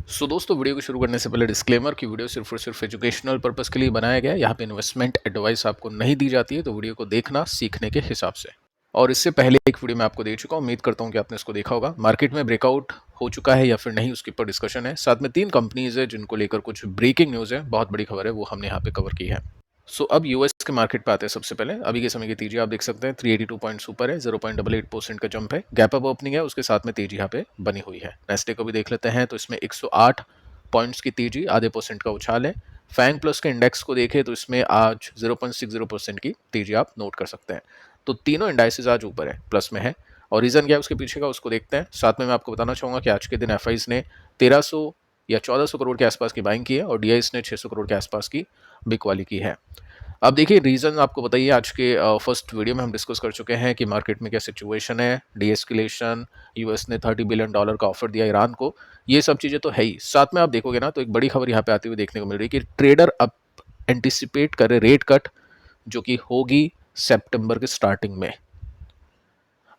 दोस्तों, वीडियो को शुरू करने से पहले डिस्क्लेमर कि वीडियो सिर्फ और सिर्फ एजुकेशनल पर्पस के लिए बनाया गया है। यहाँ पे इन्वेस्टमेंट एडवाइस आपको नहीं दी जाती है, तो वीडियो को देखना सीखने के हिसाब से। और इससे पहले एक वीडियो मैं आपको दे चुका हूँ, उम्मीद करता हूँ कि आपने इसको देखा होगा। मार्केट में ब्रेकआउट हो चुका है या फिर नहीं, उसके ऊपर डिस्कशन है। साथ में 3 कंपनीज है जिनको लेकर कुछ ब्रेकिंग न्यूज़ है, बहुत बड़ी खबर है, वो हमने यहाँ पे कवर की है। अब यूएस के मार्केट पे आते हैं। सबसे पहले अभी के समय की तेजी आप देख सकते हैं, 382 पॉइंट्स ऊपर है, 0.88% का जंप है, गैप अप ओपनिंग है, उसके साथ में तेजी यहाँ पे बनी हुई है। नेस्डैक को भी देख लेते हैं, तो इसमें 108 पॉइंट्स की तेजी, आधे % का उछाल है। फैंग प्लस के इंडेक्स को देखें तो इसमें आज 0.60% की तेजी आप नोट कर सकते हैं। तो तीनों इंडाइसेस आज ऊपर है, प्लस में है। और रीजन क्या है उसके पीछे का, उसको देखते हैं। साथ में मैं आपको बताना चाहूंगा कि आज के दिन एफआईज ने 1300 या 1400 करोड़ के आसपास की बाइंग की है और डीआईस ने 600 करोड़ के आसपास की बिक वाली की है। अब देखिए, रीज़न आपको बताइए, आज के फर्स्ट वीडियो में हम डिस्कस कर चुके हैं कि मार्केट में क्या सिचुएशन है, डीएस्केलेशन, यूएस ने $30 बिलियन का ऑफर दिया ईरान को, ये सब चीज़ें तो है ही। साथ में आप देखोगे ना, तो एक बड़ी खबर यहाँ पे आती हुई देखने को मिल रही है कि ट्रेडर अब एंटिसिपेट करे रेट कट, जो कि होगी सितंबर के स्टार्टिंग में।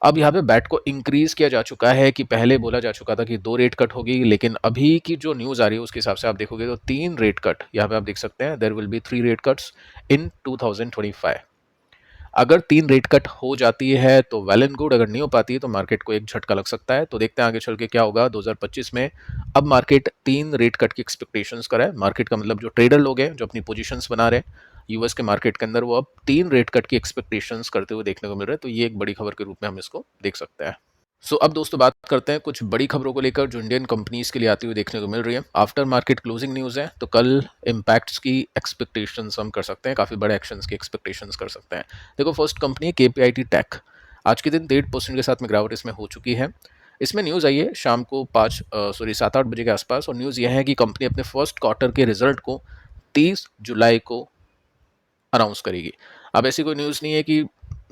अब यहाँ पे बैट को इंक्रीज किया जा चुका है कि पहले बोला जा चुका था कि 2 रेट कट होगी, लेकिन अभी की जो न्यूज़ आ रही है उसके हिसाब से आप देखोगे तो 3 रेट कट यहाँ पे आप देख सकते हैं। There will be 3 rate cuts in 2025। अगर 3 रेट कट हो जाती है तो वेल एंड गुड, अगर नहीं हो पाती है तो मार्केट को एक झटका लग सकता है। तो देखते हैं आगे चल के क्या होगा 2025 में। अब मार्केट 3 रेट कट की एक्सपेक्टेशंस कर रहा है। मार्केट का मतलब जो ट्रेडर लोग हैं, जो अपनी पोजीशंस बना रहे हैं यूएस के मार्केट के अंदर, वो अब 3 रेट कट की एक्सपेक्टेशंस करते हुए देखने को मिल रहे हैं। तो ये एक बड़ी खबर के रूप में हम इसको देख सकते हैं। अब दोस्तों बात करते हैं कुछ बड़ी खबरों को लेकर जो इंडियन कंपनीज के लिए आती हुई देखने को मिल रही है। आफ्टर मार्केट क्लोजिंग न्यूज़ है, तो कल इम्पैक्ट्स की एक्सपेक्टेशंस हम कर सकते हैं, काफ़ी बड़े एक्शंस की एक्सपेक्टेशंस कर सकते हैं। देखो, फर्स्ट कंपनी है केपीआईटी टेक। आज के दिन 1.5% के साथ में गिरावट इसमें हो चुकी है। इसमें न्यूज़ आई है शाम को 7-8 बजे के आसपास, और न्यूज़ यह है कि कंपनी अपने फर्स्ट क्वार्टर के रिजल्ट को 30 जुलाई को अनाउंस करेगी। अब ऐसी कोई न्यूज़ नहीं है कि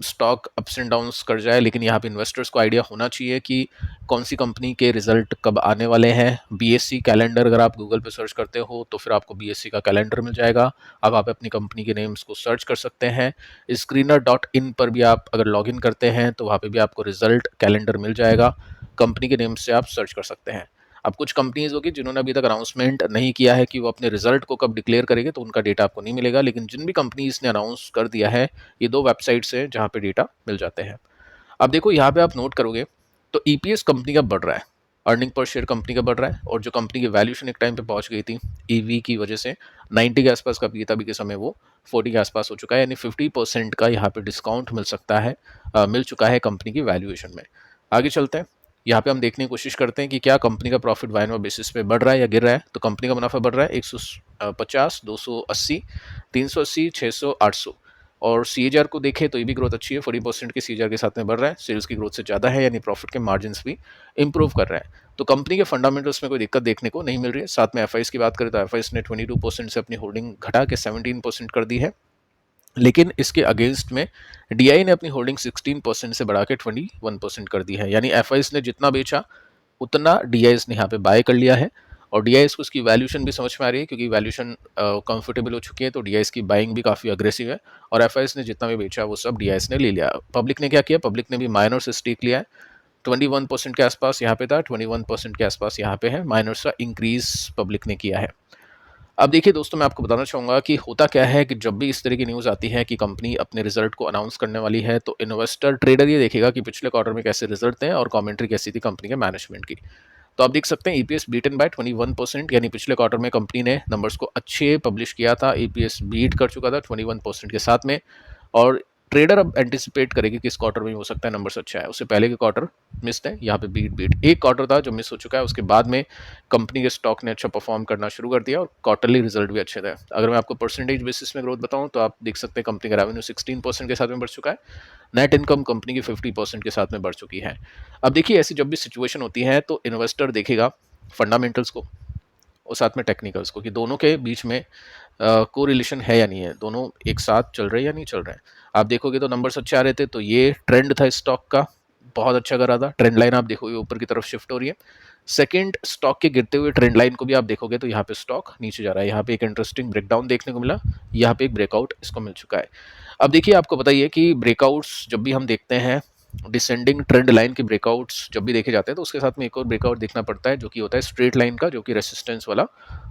स्टॉक अप्स एंड डाउन्स कर जाए, लेकिन यहाँ पे इन्वेस्टर्स को आइडिया होना चाहिए कि कौन सी कंपनी के रिजल्ट कब आने वाले हैं। बीएससी कैलेंडर अगर आप गूगल पे सर्च करते हो तो फिर आपको बीएससी का कैलेंडर मिल जाएगा। अब आप अपनी कंपनी के नेम्स को सर्च कर सकते हैं। screener.in पर भी आप अगर लॉगिन करते हैं तो वहाँ पे भी आपको रिजल्ट कैलेंडर मिल जाएगा। कंपनी के नेम से आप सर्च कर सकते हैं। अब कुछ कंपनीज होगी जिन्होंने अभी तक अनाउंसमेंट नहीं किया है कि वो अपने रिजल्ट को कब डिक्लेयर करेंगे, तो उनका डेटा आपको नहीं मिलेगा। लेकिन जिन भी कंपनीज ने अनाउंस कर दिया है, ये 2 वेबसाइट्स हैं जहाँ पे डेटा मिल जाते हैं। अब देखो, यहाँ पे आप नोट करोगे तो ईपीएस कंपनी का बढ़ रहा है, अर्निंग पर शेयर कंपनी का बढ़ रहा है, और जो कंपनी की वैल्यूएशन एक टाइम पे पहुंच गई थी ईवी की वजह से 90 के आसपास का भी था, अभी के समय वो 40 के आसपास हो चुका है। यानी 50% का यहाँ पे डिस्काउंट मिल सकता है, मिल चुका है कंपनी की वैल्यूएशन में। आगे चलते हैं। यहाँ पे हम देखने की कोशिश करते हैं कि क्या कंपनी का प्रॉफिट वाइनर बेसिस पे बढ़ रहा है या गिर रहा है। तो कंपनी का मुनाफा बढ़ रहा है 150, 280, 380, 600, 800। और सीएजीआर को देखें तो ये भी ग्रोथ अच्छी है, 40% के सीएजीआर के साथ में बढ़ रहा है, सेल्स की ग्रोथ से ज़्यादा है, यानी प्रॉफिट के मार्जिन भी इंप्रूव कर रहा है। तो कंपनी के फंडामेंटल्स में कोई दिक्कत देखने को नहीं मिल रही है। साथ में एफआईस की बात करें तो एफआईस ने 22% से अपनी होल्डिंग घटा के 17% कर दी है, लेकिन इसके अगेंस्ट में डीआई ने अपनी होल्डिंग 16% से बढ़ा के 21% कर दी है। यानी एफआईस ने जितना बेचा उतना डीआईएस ने यहाँ पे बाय कर लिया है, और डीआईएस को उसकी वैल्यूशन भी समझ में आ रही है, क्योंकि वैल्यूशन कंफर्टेबल हो चुकी है, तो डीआईएस की बाइंग भी काफ़ी अग्रेसिव है, और एफआईएस ने जितना भी बेचा वो सब डीआईएस ने ले लिया। पब्लिक ने क्या किया, पब्लिक ने भी माइनर से स्टेक लिया है, 21% के आसपास यहाँ पे था, 21% के आसपास यहाँ पे है, माइनर्स का इंक्रीज पब्लिक ने किया है। अब देखिए दोस्तों, मैं आपको बताना चाहूँगा कि होता क्या है कि जब भी इस तरह की न्यूज़ आती है कि कंपनी अपने रिजल्ट को अनाउंस करने वाली है, तो इन्वेस्टर ट्रेडर ये देखेगा कि पिछले क्वार्टर में कैसे रिजल्ट थे और कमेंट्री कैसी थी कंपनी के मैनेजमेंट की। तो आप देख सकते हैं ईपीएस बीटन बाय 21%, यानी पिछले क्वार्टर में कंपनी ने नंबर्स को अच्छे पब्लिश किया था, ईपीएस बीट कर चुका था 21% के साथ में। और ट्रेडर अब एंटिसिपेट करेगी कि इस क्वार्टर में हो सकता है नंबर्स अच्छा है, उससे पहले के क्वार्टर मिस्ड है, यहाँ पे बीट एक क्वार्टर था जो मिस हो चुका है, उसके बाद में कंपनी के स्टॉक ने अच्छा परफॉर्म करना शुरू कर दिया और क्वार्टरली रिजल्ट भी अच्छे थे। अगर मैं आपको परसेंटेज बेसिस में ग्रोथ बताऊं तो आप देख सकते हैं कंपनी का रेवेन्यू 16% के साथ में बढ़ चुका है, नेट इनकम कंपनी की 50% के साथ में बढ़ चुकी है। अब देखिए, ऐसी जब भी सिचुएशन होती है तो इन्वेस्टर देखेगा फंडामेंटल्स को और साथ में टेक्निकल्स को, कि दोनों के बीच में को रिलेशन है या नहीं है, दोनों एक साथ चल रहे हैं या नहीं चल रहे हैं। आप देखोगे तो नंबर्स अच्छे आ रहे थे, तो ये ट्रेंड था स्टॉक का, बहुत अच्छा कर रहा था। ट्रेंड लाइन आप देखोगे ऊपर की तरफ शिफ्ट हो रही है। सेकंड, स्टॉक के गिरते हुए ट्रेंड लाइन को भी आप देखोगे तो यहाँ पे स्टॉक नीचे जा रहा है। यहाँ पे एक इंटरेस्टिंग ब्रेकडाउन देखने को मिला, यहाँ पे एक ब्रेकआउट इसको मिल चुका है। अब देखिए, आपको बताइए कि ब्रेकआउट्स जब भी हम देखते हैं डिसेंडिंग ट्रेंड लाइन के ब्रेकआउट्स जब भी देखे जाते हैं तो उसके साथ में एक और ब्रेकआउट देखना पड़ता है जो कि होता है स्ट्रेट लाइन का, जो कि रेसिस्टेंस वाला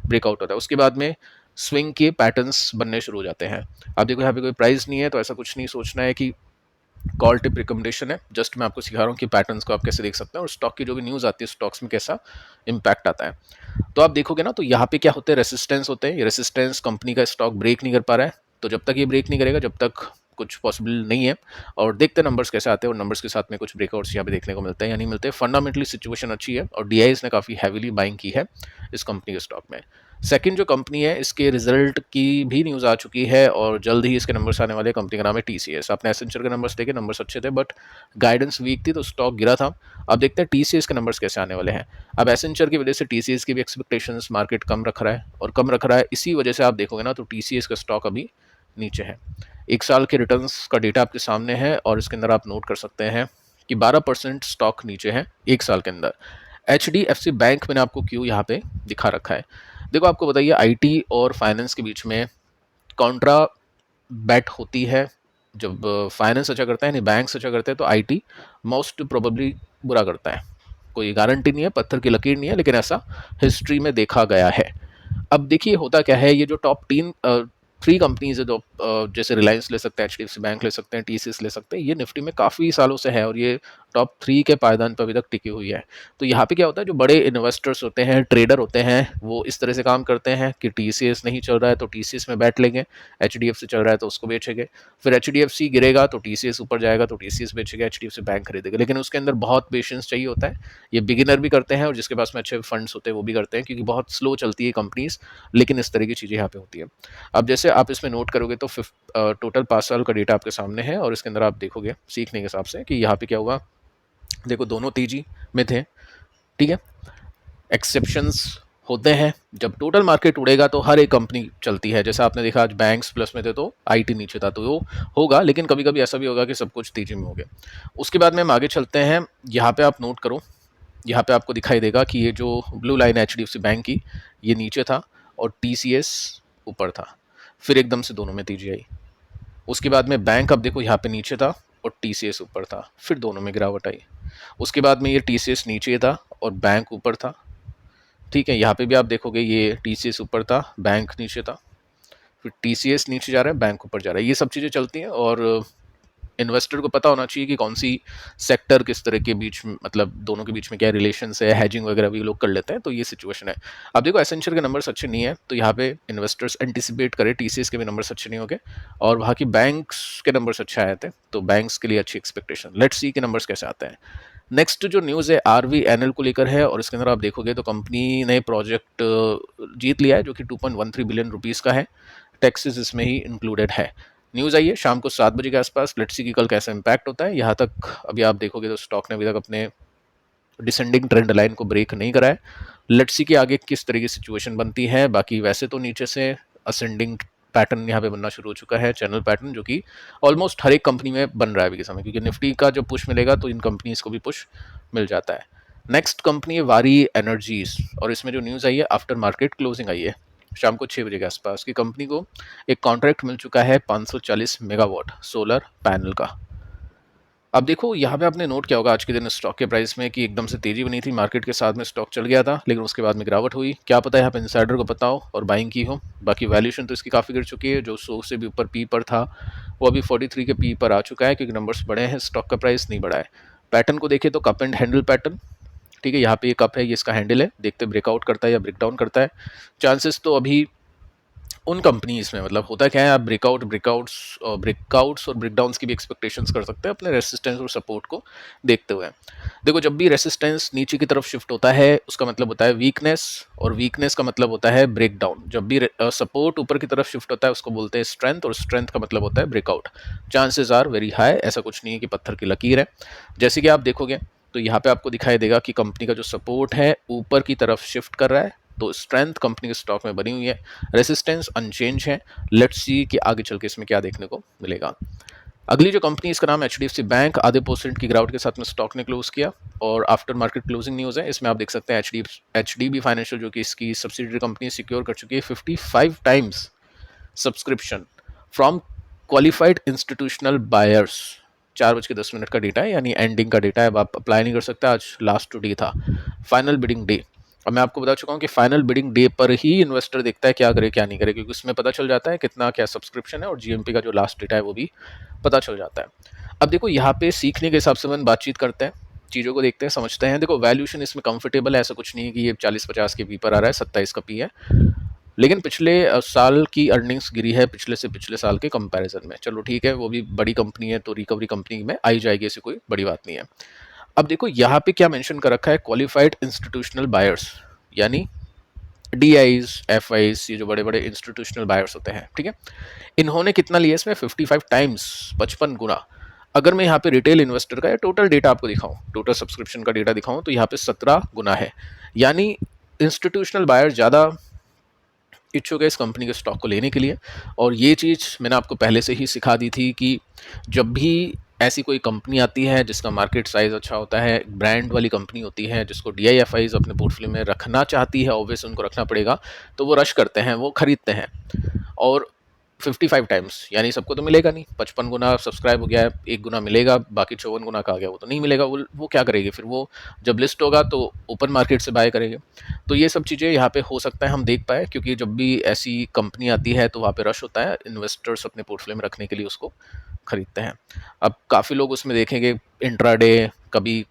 ब्रेकआउट होता है। उसके बाद में स्विंग के पैटर्न्स बनने शुरू हो जाते हैं। अब देखो यहाँ पे कोई प्राइस नहीं है तो ऐसा कुछ नहीं सोचना है कि कॉल टिप रिकमेंडेशन है, जस्ट मैं आपको सिखा रहा हूँ कि पैटर्न्स को आप कैसे देख सकते हैं और स्टॉक की जो भी न्यूज़ आती है स्टॉक्स में कैसा इंपैक्ट आता है। तो आप देखोगे ना, तो यहाँ पे क्या होते हैं, रेसिस्टेंस होते हैं। ये रेसिस्टेंस कंपनी का स्टॉक ब्रेक नहीं कर पा रहा है, तो जब तक ये ब्रेक नहीं करेगा जब तक कुछ पॉसिबल नहीं है। और देखते हैं नंबर्स कैसे आते हैं और नंबर्स के साथ में कुछ ब्रेकआउट्स यहाँ पे देखने को मिलते हैं या नहीं मिलते। फंडामेंटली सिचुएशन अच्छी है और डीआईज ने काफ़ी हैवीली बाइंग की है इस कंपनी के स्टॉक में। सेकंड जो कंपनी है, इसके रिजल्ट की भी न्यूज़ आ चुकी है और जल्द ही इसके नंबर्स आने वाले। कंपनी का नाम है टीसीएस। आपने एसेंचर के नंबर्स देखे, नंबर्स अच्छे थे बट गाइडेंस वीक थी तो स्टॉक गिरा था। अब देखते हैं टीसीएस के नंबर्स कैसे आने वाले हैं। अब एसेंचर की वजह से टीसीएस की भी एक्सपेक्टेशंस मार्केट कम रख रहा है और कम रख रहा है, इसी वजह से आप देखोगे ना तो टीसीएस का स्टॉक अभी नीचे है। एक साल के रिटर्न्स का डेटा आपके सामने है और इसके अंदर आप नोट कर सकते हैं कि 12% स्टॉक नीचे है एक साल के अंदर। एचडीएफसी बैंक मैंने आपको क्यों यहाँ पे दिखा रखा है। देखो आपको बताइए, आईटी और फाइनेंस के बीच में कॉन्ट्रा बैट होती है। जब फाइनेंस अच्छा करता है यानी बैंक अच्छा करते हैं तो आईटी मोस्ट प्रोबेबली बुरा करता है। कोई गारंटी नहीं है, पत्थर की लकीर नहीं है, लेकिन ऐसा हिस्ट्री में देखा गया है। अब देखिए होता क्या है, ये जो टॉप 3 कंपनीज है, जो जैसे रिलायंस ले सकते हैं, एचडीएफसी बैंक ले सकते हैं, टीसीएस ले सकते हैं, ये निफ्टी में काफ़ी सालों से है और ये टॉप 3 के पायदान पर अभी तक टिकी हुई है। तो यहाँ पे क्या होता है, जो बड़े इन्वेस्टर्स होते हैं, ट्रेडर होते हैं, वो इस तरह से काम करते हैं कि टीसीएस नहीं चल रहा है तो टीसीएस में बैठ लेंगे, एचडीएफसी चल रहा है तो उसको बेचेंगे, फिर एचडीएफसी गिरेगा तो टीसीएस ऊपर जाएगा तो टीसीएस बेचेगा, एचडीएफसी बैंक खरीदेगा। लेकिन उसके अंदर बहुत पेशेंस चाहिए होता है। ये बिगिनर भी करते हैं और जिसके पास में अच्छे फंड्स होते हैं वो भी करते हैं, क्योंकि बहुत स्लो चलती है कंपनीज, लेकिन इस तरह की चीज़ें यहाँ पे होती है। अब जैसे आप इसमें नोट करोगे तो टोटल 5 साल का डेटा आपके सामने है और इसके अंदर आप देखोगे सीखने के हिसाब से कि यहाँ पे क्या हुआ। देखो दोनों तेजी में थे, ठीक है। एक्सेप्शंस होते हैं, जब टोटल मार्केट उड़ेगा तो हर एक कंपनी चलती है। जैसा आपने देखा आज बैंक्स प्लस में थे तो आईटी नीचे था, तो वो होगा, लेकिन कभी कभी ऐसा भी होगा कि सब कुछ तेजी में हो गया। उसके बाद में हम आगे चलते हैं। यहाँ पे आप नोट करो, यहाँ पे आपको दिखाई देगा कि ये जो ब्लू लाइन है एचडीएफसी बैंक की, ये नीचे था और टीसीएस ऊपर था, फिर एकदम से दोनों में तेजी आई। उसके बाद में बैंक, अब देखो यहाँ पे नीचे था और टीसीएस ऊपर था, फिर दोनों में गिरावट आई। उसके बाद में ये टीसीएस नीचे था और बैंक ऊपर था, ठीक है। यहाँ पे भी आप देखोगे ये टीसीएस ऊपर था, बैंक नीचे था, फिर टीसीएस नीचे जा रहा है, बैंक ऊपर जा रहा है। ये सब चीज़ें चलती हैं और इन्वेस्टर को पता होना चाहिए कि कौन सी सेक्टर किस तरह के बीच में, मतलब दोनों के बीच में क्या रिलेशन है, हैजिंग वगैरह भी लोग कर लेते हैं, तो ये सिचुएशन है। अब देखो एसेंचर के नंबर्स अच्छे नहीं है तो यहाँ पे इन्वेस्टर्स एंटिसिपेट करें टीसीएस के भी नंबर्स अच्छे नहीं होंगे और वहाँ की बैंक्स के नंबर्स अच्छे आए थे, तो बैंक्स के लिए अच्छी एक्सपेक्टेशन। लेट्स सी के नंबर्स कैसे आते हैं। नेक्स्ट जो न्यूज़ है आरवीएनएल को लेकर है और इसके अंदर आप देखोगे तो कंपनी ने प्रोजेक्ट जीत लिया है जो कि 2.13 बिलियन रुपीज़ का है। टैक्सेस इसमें ही इंक्लूडेड है। न्यूज़ आई है शाम को 7 बजे के आसपास। लेट्स सी कि कल कैसा इंपैक्ट होता है। यहाँ तक अभी आप देखोगे तो स्टॉक ने अभी तक अपने डिसेंडिंग ट्रेंड लाइन को ब्रेक नहीं करा है। लेट्स सी कि आगे किस तरह की सिचुएशन बनती है। बाकी वैसे तो नीचे से असेंडिंग पैटर्न यहाँ पे बनना शुरू हो चुका है, चैनल पैटर्न, जो कि ऑलमोस्ट हर एक कंपनी में बन रहा है अभी के समय, क्योंकि निफ्टी का जो पुश मिलेगा तो इन कंपनीज को भी पुश मिल जाता है। नेक्स्ट कंपनी है वारी एनर्जीज और इसमें जो न्यूज़ आई है आफ्टर मार्केट क्लोजिंग आई है शाम को 6 बजे के आसपास की कंपनी को एक कॉन्ट्रैक्ट मिल चुका है 540 मेगावाट सोलर पैनल का। अब देखो यहाँ पे आपने नोट किया होगा आज के दिन स्टॉक के प्राइस में कि एकदम से तेजी बनी थी, मार्केट के साथ में स्टॉक चल गया था, लेकिन उसके बाद में गिरावट हुई। क्या पता है यहाँ पे इंसाइडर को पता हो और बाइंग की हो। बाकी वैल्यूएशन तो इसकी काफ़ी गिर चुकी है, जो 100 से भी ऊपर पी पर था वो अभी 43 के पी पर आ चुका है, क्योंकि नंबर्स बढ़े हैं, स्टॉक का प्राइस नहीं बढ़ा है। पैटर्न को देखिए तो कप एंड हैंडल पैटर्न, ठीक है। यहाँ पे ये कप है, ये इसका हैंडल है, देखते ब्रेकआउट करता है या ब्रेकडाउन करता है। चांसेस तो अभी उन कंपनीज में, मतलब होता क्या है, आप ब्रेकआउट्स और ब्रेकडाउन्स की भी एक्सपेक्टेशंस कर सकते हैं अपने रेसिस्टेंस और सपोर्ट को देखते हुए। देखो जब भी रेसिस्टेंस नीचे की तरफ शिफ्ट होता है उसका मतलब होता है वीकनेस और वीकनेस का मतलब होता है ब्रेकडाउन। जब भी सपोर्ट ऊपर की तरफ शिफ्ट होता है उसको बोलते हैं स्ट्रेंथ और स्ट्रेंथ का मतलब होता है breakout. Chances are very high, ऐसा कुछ नहीं है कि पत्थर की लकीर है। जैसे कि आप देखोगे तो यहाँ पे आपको दिखाई देगा कि कंपनी का जो सपोर्ट है ऊपर की तरफ शिफ्ट कर रहा है, तो स्ट्रेंथ कंपनी के स्टॉक में बनी हुई है, रेसिस्टेंस अनचेंज है। लेट्स सी कि आगे चल के इसमें क्या देखने को मिलेगा। अगली जो कंपनी, इसका नाम एचडीएफसी बैंक, आधे % की गिरावट के साथ में स्टॉक ने क्लोज किया और आफ्टर मार्केट क्लोजिंग न्यूज़ है। इसमें आप देख सकते हैं एचडीबी फाइनेंशियल, जो कि इसकी सब्सिडरी कंपनी, सिक्योर कर चुकी है 55 times subscription from qualified institutional buyers. 4:10 का डेटा है, यानी एंडिंग का डेटा है। अब आप अप्लाई नहीं कर सकते, आज लास्ट डे था, फाइनल बिडिंग डे। अब मैं आपको बता चुका हूँ कि फाइनल बिडिंग डे पर ही इन्वेस्टर देखता है क्या करे क्या नहीं करे, क्योंकि उसमें पता चल जाता है कितना क्या सब्सक्रिप्शन है, और जीएमपी का जो लास्ट डेटा है वो भी पता चल जाता है। अब देखो यहाँ पे सीखने के हिसाब से अपन बातचीत करते हैं, चीज़ों को देखते हैं, समझते हैं। देखो वैल्यूएशन इसमें कंफर्टेबल है, ऐसा कुछ नहीं है कि ये 40-50 के पी पर आ रहा है, 27 का पी है, लेकिन पिछले साल की अर्निंग्स गिरी है पिछले से पिछले साल के कंपैरिजन में। चलो ठीक है, वो भी बड़ी कंपनी है तो रिकवरी कंपनी में आई जाएगी, ऐसी कोई बड़ी बात नहीं है। अब देखो यहाँ पे क्या मेंशन कर रखा है, क्वालिफाइड इंस्टीट्यूशनल बायर्स, यानी डीआईज एफआईज, ये जो बड़े बड़े इंस्टीट्यूशनल बायर्स होते हैं, ठीक है, इन्होंने कितना लिया इसमें 55 टाइम्स, 55 गुना। अगर मैं यहाँ पे रिटेल इन्वेस्टर का या टोटल डेटा आपको दिखाऊं, टोटल सब्सक्रिप्शन का डेटा दिखाऊं, तो यहाँ पे 17 गुना है, यानी इंस्टीट्यूशनल बायर ज़्यादा इच्छुक है इस कंपनी के स्टॉक को लेने के लिए। और ये चीज़ मैंने आपको पहले से ही सिखा दी थी कि जब भी ऐसी कोई कंपनी आती है जिसका मार्केट साइज़ अच्छा होता है, ब्रांड वाली कंपनी होती है, जिसको डीआईएफआईज अपने पोर्टफोलियो में रखना चाहती है, ऑब्वियस उनको रखना पड़ेगा, तो वो रश करते हैं, वो खरीदते हैं। और 55 टाइम्स यानी सबको तो मिलेगा नहीं, 55 गुना सब्सक्राइब हो गया है, 1 गुना मिलेगा, बाकी 54 गुना का आ गया, वो तो नहीं मिलेगा। वो क्या करेगी फिर, वो जब लिस्ट होगा तो ओपन मार्केट से बाय करेंगे। तो ये सब चीज़ें यहाँ पे हो सकता है हम देख पाए, क्योंकि जब भी ऐसी कंपनी आती है तो वहाँ पे रश होता है, इन्वेस्टर्स अपने पोर्टफोलियो में रखने के लिए उसको खरीदते हैं। अब काफ़ी लोग उसमें देखेंगे इंट्राडे, कभी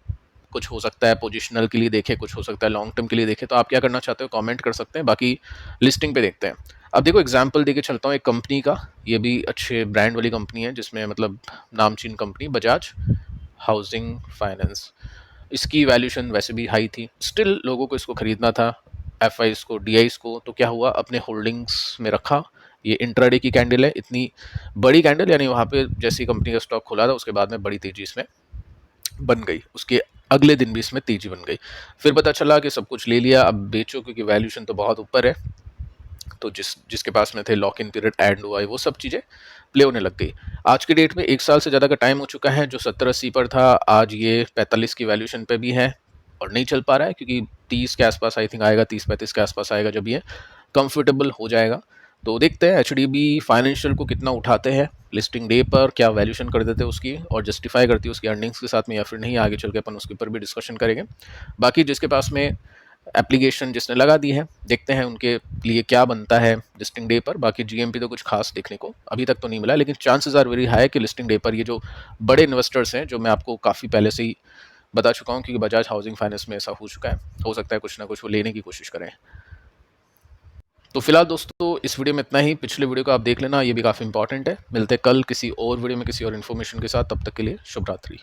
कुछ हो सकता है पोजिशनल के लिए देखे, कुछ हो सकता है लॉन्ग टर्म के लिए देखे, तो आप क्या करना चाहते हो कमेंट कर सकते हैं, बाकी लिस्टिंग पे देखते हैं। अब देखो एग्जांपल देके चलता हूँ एक कंपनी का, ये भी अच्छे ब्रांड वाली कंपनी है, जिसमें मतलब नामचीन कंपनी बजाज हाउसिंग फाइनेंस, इसकी वैल्यूएशन वैसे भी हाई थी, स्टिल लोगों को इसको खरीदना था, एफ आई को, डी आई को, तो क्या हुआ, अपने होल्डिंग्स में रखा। ये इंट्राडे की कैंडल है, इतनी बड़ी कैंडल, यानी वहाँ पे जैसी कंपनी का स्टॉक खुला था उसके बाद में बड़ी तेजी इसमें बन गई, उसके अगले दिन भी इसमें तेजी बन गई। फिर पता चला कि सब कुछ ले लिया, अब बेचो क्योंकि वैल्यूएशन तो बहुत ऊपर है, तो जिसके पास में थे लॉक इन पीरियड एंड हुआ है, वो सब चीज़ें प्ले होने लग गई। आज की डेट में 1 साल से ज़्यादा का टाइम हो चुका है, जो 70-80 पर था आज ये 45 की वैल्यूएशन पे भी है, और नहीं चल पा रहा है क्योंकि 30 के आसपास आई थिंक आएगा, 30-35 के आसपास आएगा जब ये कंफर्टेबल हो जाएगा। तो देखते हैं एचडीबी फाइनेंशियल को कितना उठाते हैं लिस्टिंग डे पर, क्या वैल्यूएशन कर देते हैं उसकी, और जस्टिफाई करती है उसकी अर्निंग्स के साथ में, या फिर नहीं, आगे चल के अपन उसके ऊपर भी डिस्कशन करेंगे। बाकी जिसके पास में एप्लीकेशन जिसने लगा दी है, देखते हैं उनके लिए क्या बनता है लिस्टिंग डे पर। बाकी जीएमपी तो कुछ खास देखने को अभी तक तो नहीं मिला, लेकिन चांसेस आर वेरी हाई कि लिस्टिंग डे पर ये जो बड़े इन्वेस्टर्स हैं, जो मैं आपको काफ़ी पहले से ही बता चुका हूँ कि बजाज हाउसिंग फाइनेंस में ऐसा हो चुका है, हो सकता है कुछ ना कुछ वो लेने की कोशिश करें। तो फिलहाल दोस्तों इस वीडियो में इतना ही, पिछले वीडियो को आप देख लेना, ये भी काफ़ी इंपॉर्टेंट है। मिलते हैं कल किसी और वीडियो में किसी और इन्फॉर्मेशन के साथ, तब तक के लिए शुभ रात्रि।